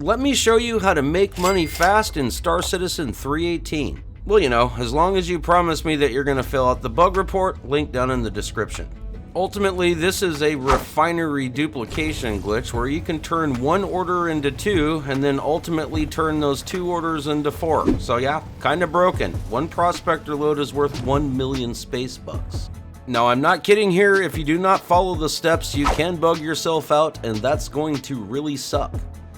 Let me show you how to make money fast in Star Citizen 318. Well, you know, as long as you promise me that you're going to fill out the bug report, link down in the description. Ultimately, this is a refinery duplication glitch where you can turn one order into two and then ultimately turn those two orders into four. So yeah, kind of broken. One prospector load is worth 1 million space bucks. Now, I'm not kidding here. If you do not follow the steps, you can bug yourself out, and that's going to really suck.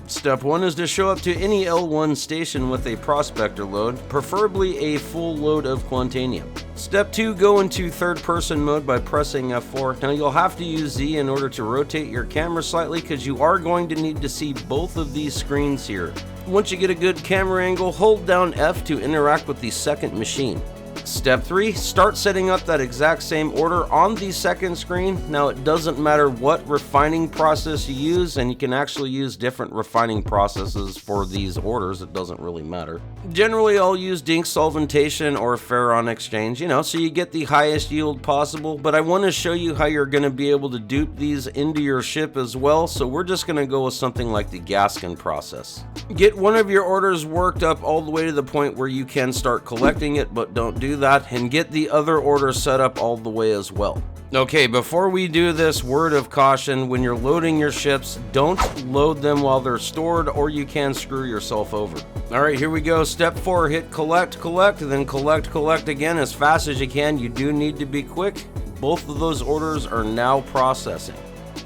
Step 1 is to show up to any L1 station with a prospector load, preferably a full load of Quantanium. Step 2, go into third person mode by pressing F4. Now you'll have to use Z in order to rotate your camera slightly because you are going to need to see both of these screens here. Once you get a good camera angle, hold down F to interact with the second machine. Step 3, start setting up that exact same order on the second screen. Now it doesn't matter what refining process you use, and you can actually use different refining processes for these orders. It doesn't really matter. Generally I'll use Dink solventation or Ferron exchange, so you get the highest yield possible, but I want to show you how you're going to be able to dupe these into your ship as well, so we're just going to go with something like the Gaskin process. Get one of your orders worked up all the way to the point where you can start collecting it, but don't do that, and get the other order set up all the way as well. Okay, before we do this, word of caution: when you're loading your ships, don't load them while they're stored or you can screw yourself over. Alright, here we go. Step 4, hit collect, then collect again as fast as you can. You do need to be quick. Both of those orders are now processing.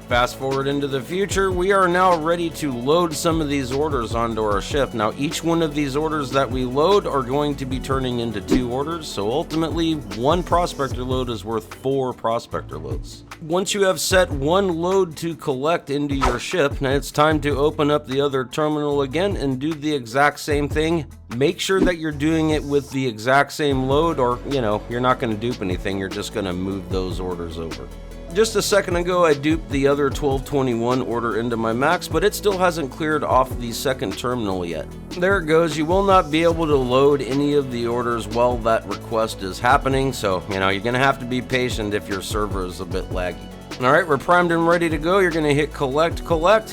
Fast forward into the future, we are now ready to load some of these orders onto our ship. Now each one of these orders that we load are going to be turning into 2 orders, so ultimately one prospector load is worth 4 prospector loads. Once you have set one load to collect into your ship, now it's time to open up the other terminal again and do the exact same thing. Make sure that you're doing it with the exact same load, or you're not going to dupe anything, you're just going to move those orders over. Just a second ago, I duped the other 1221 order into my max, but it still hasn't cleared off the second terminal yet. There it goes. You will not be able to load any of the orders while that request is happening, so you're going to have to be patient if your server is a bit laggy. Alright, we're primed and ready to go. You're going to hit collect,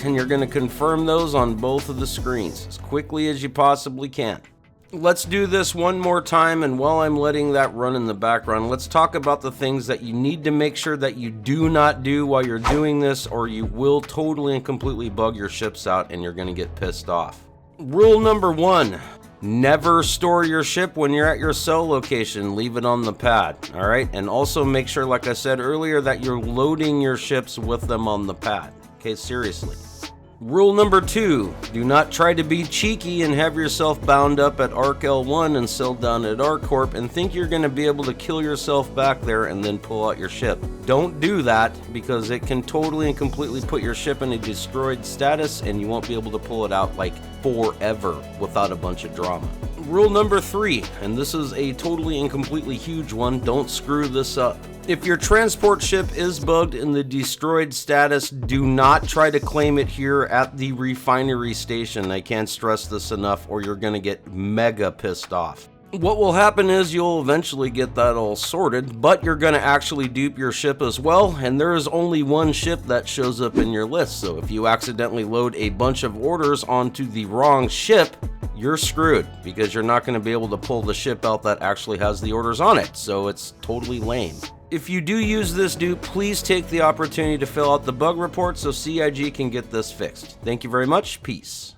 and you're going to confirm those on both of the screens as quickly as you possibly can. Let's do this one more time, and while I'm letting that run in the background, let's talk about the things that you need to make sure that you do not do while you're doing this, or you will totally and completely bug your ships out and you're going to get pissed off. Rule number 1, never store your ship when you're at your cell location. Leave it on the pad, alright? And also make sure, like I said earlier, that you're loading your ships with them on the pad. Okay, seriously. Rule number 2, do not try to be cheeky and have yourself bound up at Arc L1 and sealed down at ArcCorp and think you're going to be able to kill yourself back there and then pull out your ship. Don't do that, because it can totally and completely put your ship in a destroyed status and you won't be able to pull it out like forever without a bunch of drama. Rule number 3, and this is a totally and completely huge one, don't screw this up. If your transport ship is bugged in the destroyed status, do not try to claim it here at the refinery station. I can't stress this enough, or you're going to get mega pissed off. What will happen is you'll eventually get that all sorted, but you're going to actually dupe your ship as well, and there is only one ship that shows up in your list. So if you accidentally load a bunch of orders onto the wrong ship, you're screwed, because you're not going to be able to pull the ship out that actually has the orders on it, so it's totally lame. If you do use this dupe, please take the opportunity to fill out the bug report so CIG can get this fixed. Thank you very much. Peace.